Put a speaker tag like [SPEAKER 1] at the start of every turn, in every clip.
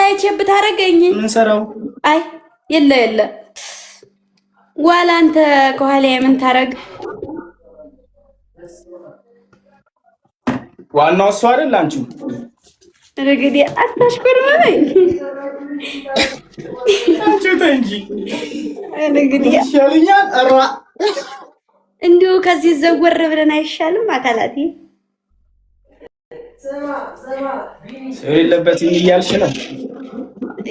[SPEAKER 1] አይቼ ብታረገኝ
[SPEAKER 2] ምን ሰራው?
[SPEAKER 1] አይ የለ ዋላ አንተ ከኋላ ምን ታረግ?
[SPEAKER 2] ዋናው እሱ አይደል አንቺ?
[SPEAKER 1] ረግዲ አታሽኮርመኝ
[SPEAKER 2] አንቺ ተንጂ
[SPEAKER 1] ረግዲ
[SPEAKER 2] ይሻልኛል። አራ
[SPEAKER 1] እንዲሁ ከዚህ ዘወር ብለን አይሻልም? አካላቴ
[SPEAKER 2] ስለሌለበት እያልሽ ነው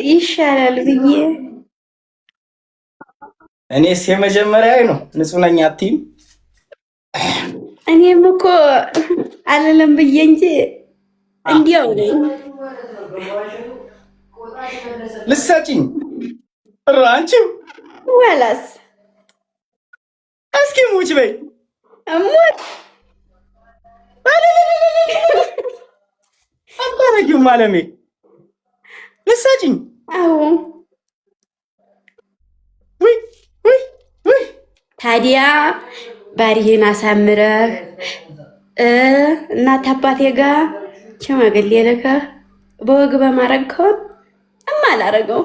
[SPEAKER 1] ይሻላል ብዬ
[SPEAKER 2] እኔስ የመጀመሪያ ነው። ንጹህ ነኝ አትይም?
[SPEAKER 1] እኔም እኮ አለለም ብዬ እንጂ እንዲያው ነኝ።
[SPEAKER 2] ልትሰጪኝ አንቺም
[SPEAKER 1] ዋላስ
[SPEAKER 2] እስኪ ሙች በይ
[SPEAKER 1] አሞት
[SPEAKER 2] አባረጊው ማለሜ ልትሰጪኝ?
[SPEAKER 1] አዎ ታዲያ ባሪህን አሳምረህ እናት አባቴ ጋር ሽማግሌ ልከህ በወግ በማድረግ ከሆነ አላረገው።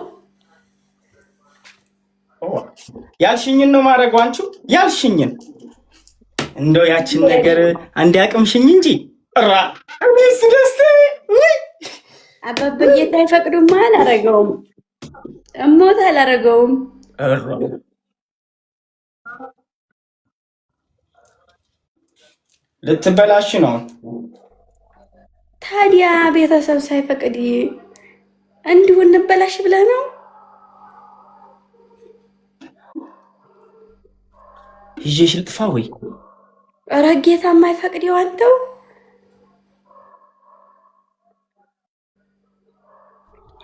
[SPEAKER 2] ያልሽኝን ነው ማድረገው። አንቺ ያልሽኝን እንደው ያችን ነገር እንዲያቅምሽኝ እንጂ ራ እኔስ ደስታ
[SPEAKER 1] አባባ ጌታ አይፈቅዱም አላረገውም። እሞት አላረገውም።
[SPEAKER 2] ልትበላሽ ነው።
[SPEAKER 1] ታዲያ ቤተሰብ ሳይፈቅድ እንዲሁ እንበላሽ ብለህ ነው?
[SPEAKER 2] ይዤሽ ልጥፋ ወይ?
[SPEAKER 1] ኧረ ጌታ የማይፈቅደው አንተው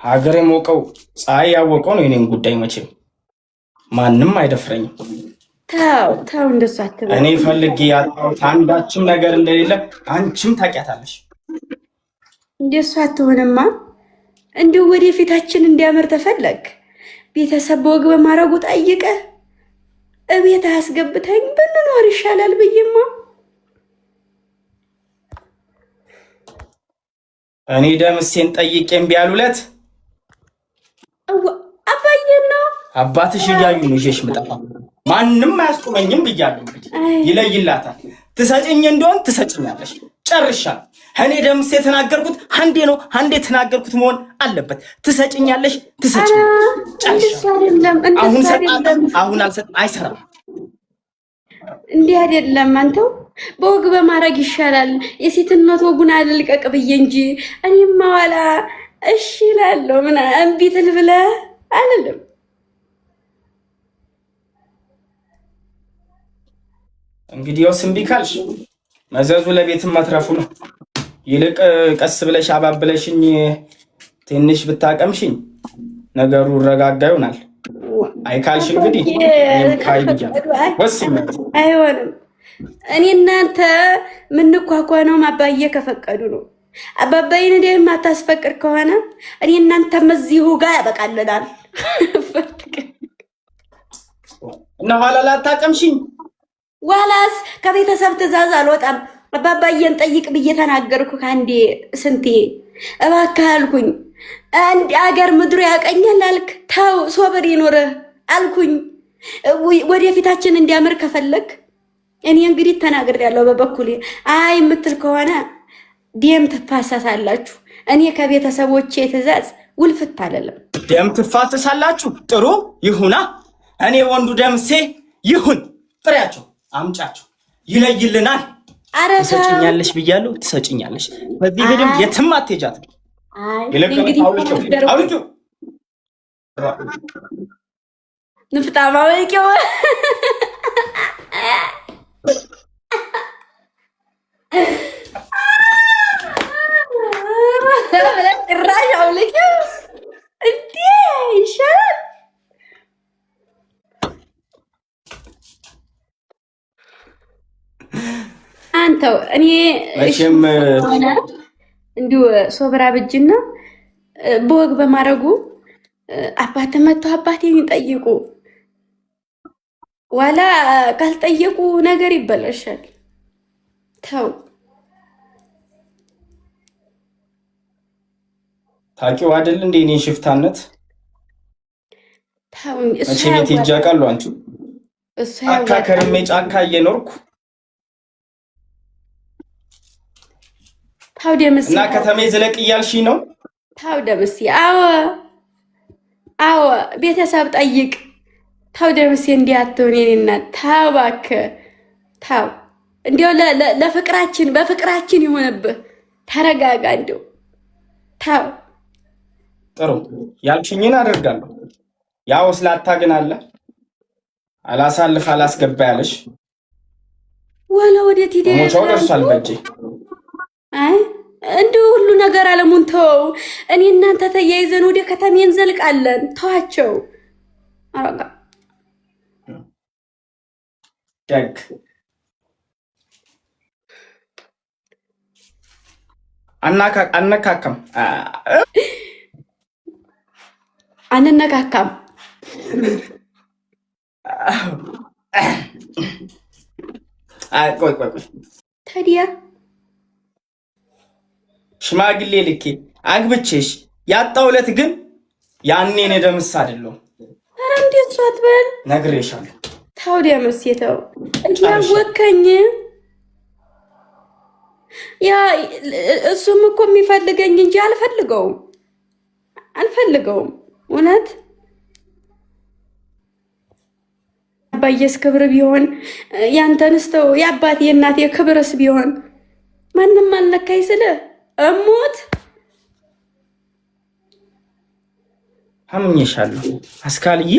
[SPEAKER 2] ሀገር የሞቀው ፀሐይ ያወቀው ነው የኔን ጉዳይ። መቼም ማንም አይደፍረኝም።
[SPEAKER 1] ተው እንደሱ አትበል።
[SPEAKER 2] እኔ ፈልጌ ያጣሁት አንዳችም ነገር እንደሌለ አንቺም ታውቂያታለሽ።
[SPEAKER 1] እንደሱ አትሆንማ። እንዲሁ ወደፊታችን እንዲያምር ተፈለግ ቤተሰብ በወግ በማድረጉ ጠይቀህ እቤት አያስገብተኝ ብንኖር ይሻላል ብዬማ።
[SPEAKER 2] እኔ ደምሴን ጠይቄ እምቢ አሉለት።
[SPEAKER 1] አባዬን ነው
[SPEAKER 2] አባትሽ እያዩ ነው ይዤሽ ምጠፋ። ማንም አያስቆመኝም ብያለሁ። እንግዲህ ይለይላታል። ትሰጭኝ እንደሆን ትሰጭኛለሽ። ጨርሻለሁ። እኔ ደምሴ የተናገርኩት አንዴ ነው፣ አንዴ የተናገርኩት መሆን አለበት። ትሰጭኛለሽ፣ ትሰጭኛለሽ። አሁን አልሰጥም። አይሰራም።
[SPEAKER 1] እንዲህ አይደለም። አንተው በወግ በማድረግ ይሻላል። የሴትነት ወጉን አልልቀቅ ብዬ እንጂ እኔማ ዋላ እሺ እላለሁ። ምን እምቢ ትል ብለህ አልልም።
[SPEAKER 2] እንግዲህ ያው እምቢ ካልሽ መዘዙ ለቤትም ማትረፉ ነው። ይልቅ ቀስ ብለሽ አባብለሽኝ ትንሽ ብታቀምሽኝ ነገሩ ረጋጋ ይሆናል። አይካልሽ እንግዲህ
[SPEAKER 1] አይሆንም። እኔ እናንተ ምንኳኳነው አባዬ ከፈቀዱ ነው። አባባይን እንደ የማታስፈቅድ ከሆነ እኔ እናንተም እዚሁ ጋር ያበቃልናል።
[SPEAKER 2] እና ኋላ ላታቀምሽኝ
[SPEAKER 1] ዋላስ ከቤተሰብ ትእዛዝ አልወጣም። አባባዬን ጠይቅ ብዬ ተናገርኩ። ከአንዴ ስንቴ እባክህ አልኩኝ። አንድ አገር ምድሩ ያቀኛል አልክ። ተው ሶበር ይኖርህ አልኩኝ። ወደፊታችን እንዲያምር ከፈለግ እኔ እንግዲህ ተናግሬያለሁ በበኩሌ። አይ የምትል ከሆነ ደም ትፋሰሳላችሁ። እኔ ከቤተሰቦቼ ትእዛዝ ውልፍት አለለም።
[SPEAKER 2] ደም ትፋሰሳላችሁ? ጥሩ ይሁና። እኔ ወንዱ ደምሴ ይሁን። ጥሪያቸው አምጫቸው፣ ይለይልናል። ትሰጭኛለሽ ብያለሁ፣ ትሰጭኛለሽ። በዚህ ግድም የትም አትሄጃትም።
[SPEAKER 1] ንፍጣማ ወቂው ጭራሽ አውልቂው እንዴ ይሻላል። አንተው እኔ
[SPEAKER 2] መቼም
[SPEAKER 1] እንዲሁ ሶብራ ብጅና በወግ በማድረጉ አባት መጥቶ አባቴን ይጠይቁ። ዋላ ካልጠየቁ ነገር ይበላሻል። ተው
[SPEAKER 2] ታውቂው አይደል እንዴ እኔ ሽፍታነት መቼ ቤት ሄጄ አውቃለሁ። አንቺ ጫካ ከርሜ ጫካ እየኖርኩ
[SPEAKER 1] ታው ደምስ
[SPEAKER 2] እና ከተሜ ዝለቅ እያልሽ ነው?
[SPEAKER 1] ታው ደምስ አዎ ቤተሰብ ጠይቅ። ታው ደምስ እንዲያትሆን የኔና ታው እባክህ ታው እንዲያው ለፍቅራችን በፍቅራችን ይሆንብህ። ተረጋጋ እንዲያው ታው።
[SPEAKER 2] ጥሩ ያልሽኝን አደርጋለሁ። ያው ስላታ ግን አለ አላሳልፍ አላስገባ ያለሽ
[SPEAKER 1] ወላ ወዴት ሄደ?
[SPEAKER 2] ሞቻው ደርሷል በእጄ።
[SPEAKER 1] አይ እንደው ሁሉ ነገር አለሙን ተው። እኔ እናንተ ተያይዘን ወደ ከተሜ እንዘልቃለን። ተዋቸው። አረጋ
[SPEAKER 2] ደግ አነካከም
[SPEAKER 1] አንነካካም።
[SPEAKER 2] ቆይ
[SPEAKER 1] ታዲያ
[SPEAKER 2] ሽማግሌ ልኬ አግብቼሽ ያጣው ዕለት ግን ያኔ እኔ ደምስ አይደለሁም።
[SPEAKER 1] ኧረ እንዴት ሷት በል
[SPEAKER 2] ነግሬሻለሁ።
[SPEAKER 1] ታውዲያ መስየተው እንዲያወከኝ ያ እሱም እኮ የሚፈልገኝ እንጂ አልፈልገውም። እውነት አባዬስ ክብር ቢሆን ያንተንስተው የአባቴ የእናቴ ክብርስ ቢሆን ማንም አልነካኝ ስለ እሞት
[SPEAKER 2] አምኜሻለሁ አስካልዬ።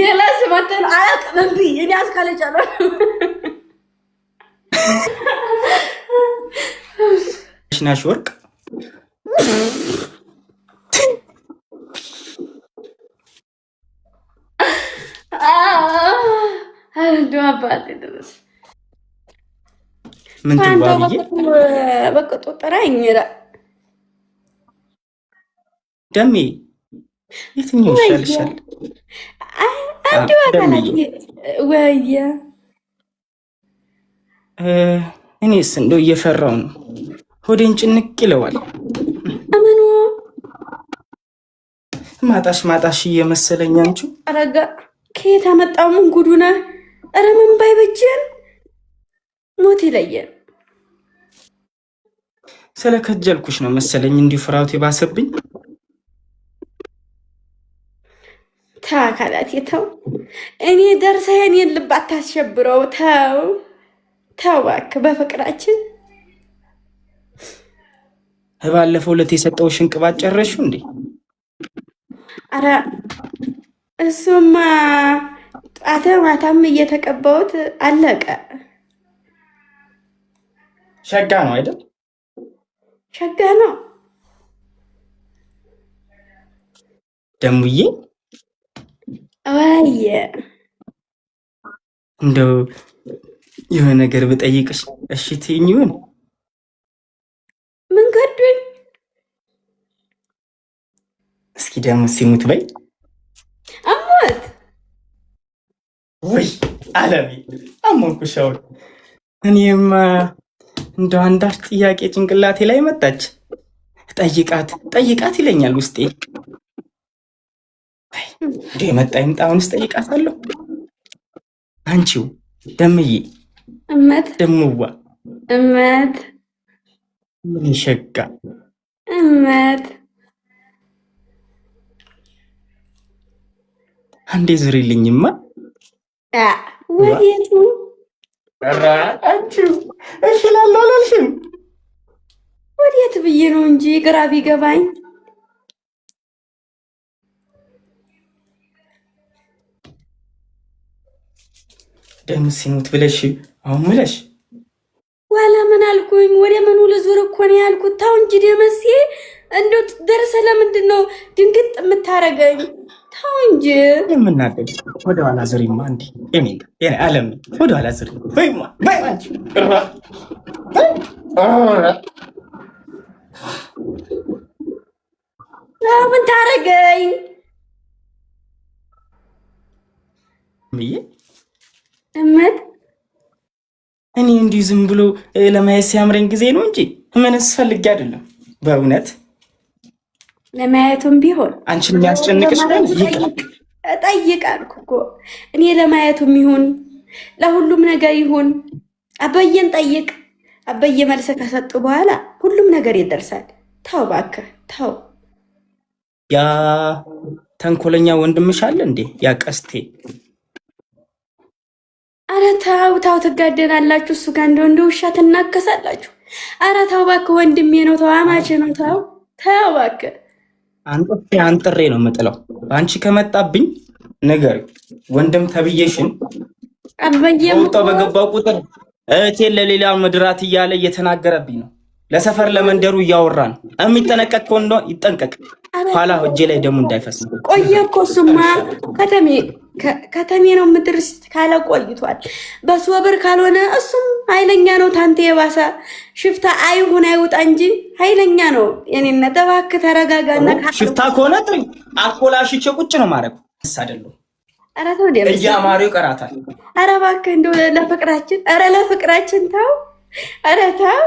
[SPEAKER 1] ሌላ ስማተን አያውቅም እምቢ እኔ አስካለቻለሁ።
[SPEAKER 2] ሽናሽ ወርቅ
[SPEAKER 1] አንዱ አባቴ ድረስ
[SPEAKER 2] ምን ትባብዬ
[SPEAKER 1] በቅጡ ጥራኝ
[SPEAKER 2] ደሜ የትኛው ይሻልሻል?
[SPEAKER 1] አንዱ አካላት ወየ
[SPEAKER 2] እኔስ እንደው እየፈራው ነው። ሆዴን ጭንቅ ይለዋል።
[SPEAKER 1] አመኑ
[SPEAKER 2] ማጣሽ እየመሰለኝ አንቺ
[SPEAKER 1] አረጋ ከየት አመጣው? ምን ጉዱ ነህ? ኧረ ምን ባይበጀን ሞት ይለየን።
[SPEAKER 2] ስለከጀልኩሽ ነው መሰለኝ እንዲሁ ፍራውት የባሰብኝ።
[SPEAKER 1] ታካላት የተው እኔ ደርሰህን የልብ አታስሸብረው። ተው እባክህ በፍቅራችን።
[SPEAKER 2] ባለፈው ዕለት የሰጠው ሽንቅባት ጨረሹ እንዴ?
[SPEAKER 1] አረ እሱማ ጣተ ማታም እየተቀባሁት አለቀ።
[SPEAKER 2] ሸጋ ነው አይደል?
[SPEAKER 1] ሸጋ ነው
[SPEAKER 2] ደሙዬ።
[SPEAKER 1] ወየ
[SPEAKER 2] እንደው የሆነ ነገር ብጠይቅሽ እሺ ትይኝ ይሆን?
[SPEAKER 1] ምን ገዶኝ?
[SPEAKER 2] እስኪ ደግሞ ሲሙት በይ።
[SPEAKER 1] አሞት
[SPEAKER 2] ወይ አለሚ አሞንኩሽ። አሁን እኔም እንደው አንዳች ጥያቄ ጭንቅላቴ ላይ መጣች። ጠይቃት ይለኛል ውስጤ። እንደ የመጣ ይምጣ። አሁንስ ጠይቃታለሁ። አንቺው ደምዬ
[SPEAKER 1] እመት
[SPEAKER 2] ደምዋ
[SPEAKER 1] እመት
[SPEAKER 2] ምን ሸጋ
[SPEAKER 1] እመት
[SPEAKER 2] አንዴ ዝሪልኝማ።
[SPEAKER 1] ወዴቱ
[SPEAKER 2] አንቺው እሺ እላለሁ አላልሽም?
[SPEAKER 1] ወዴት ብዬ ነው እንጂ ግራ ቢገባኝ።
[SPEAKER 2] ደም ሲሙት ብለሽ አሁን ምለሽ
[SPEAKER 1] ዋላ ምን አልኩኝ? ወደ ምኑ ልዙር እኮ ነው ያልኩት። ታው እንጂ ደመሴ እንደው ደርሰ ለምንድን ነው ድንግጥ የምታረገኝ? ታው እንጂ
[SPEAKER 2] የምናደግ ወደ ኋላ ዝሪማ። እንዴ የኔ ዓለም ወደ ኋላ ዝሪ በይማ በይማንቺ
[SPEAKER 1] ምን ታረገኝ?
[SPEAKER 2] ምዬ
[SPEAKER 1] እመት
[SPEAKER 2] እኔ እንዲሁ ዝም ብሎ ለማየት ሲያምረኝ ጊዜ ነው እንጂ ምንስ ፈልጌ አይደለም። በእውነት
[SPEAKER 1] ለማየቱም ቢሆን
[SPEAKER 2] አንቺን የሚያስጨንቅሽ ነው
[SPEAKER 1] ጠይቅ አልኩ እኮ እኔ ለማየቱም ይሁን ለሁሉም ነገር ይሁን አበየን ጠይቅ። አበየ መልስ ከሰጡ በኋላ ሁሉም ነገር ይደርሳል። ተው እባክህ ተው።
[SPEAKER 2] ያ ተንኮለኛ ወንድምሽ አለ እንዴ? ያ ቀስቴ።
[SPEAKER 1] አረ ተው ተው፣ ትጋደናላችሁ። እሱ ጋር እንደ ውሻ ትናከሳላችሁ። አረ ተው እባክህ፣ ወንድሜ ነው፣ ተው አማቼ ነው። ተው ተው እባክህ።
[SPEAKER 2] አንጥሬ ነው የምጥለው። በአንቺ ከመጣብኝ ነገር ወንድም ተብዬሽን ወጣው በገባው ቁጥር እህቴን ለሌላ ምድራት እያለ እየተናገረብኝ ነው። ለሰፈር ለመንደሩ እያወራ ነው። የሚጠነቀቅ ከሆነ ይጠንቀቅ፣ ኋላ እጄ ላይ ደሙ እንዳይፈስ።
[SPEAKER 1] ቆየ እኮ እሱማ ከተሜ ነው ምድር ካለ ቆይቷል። በሱ ብር ካልሆነ እሱም ኃይለኛ ነው። ታንተ የባሰ ሽፍታ አይሁን አይውጣ እንጂ ኃይለኛ ነው። የኔነት እባክህ ተረጋጋና።
[SPEAKER 2] ሽፍታ ከሆነ ጥሪ አኮላሽቼ ቁጭ ነው ማረግ አይደለም።
[SPEAKER 1] ኧረ ተው ደምስ
[SPEAKER 2] እያማሩ ይቀራታል።
[SPEAKER 1] ኧረ እባክህ እንደው ለፍቅራችን፣ ኧረ ለፍቅራችን ተው፣ ኧረ ተው።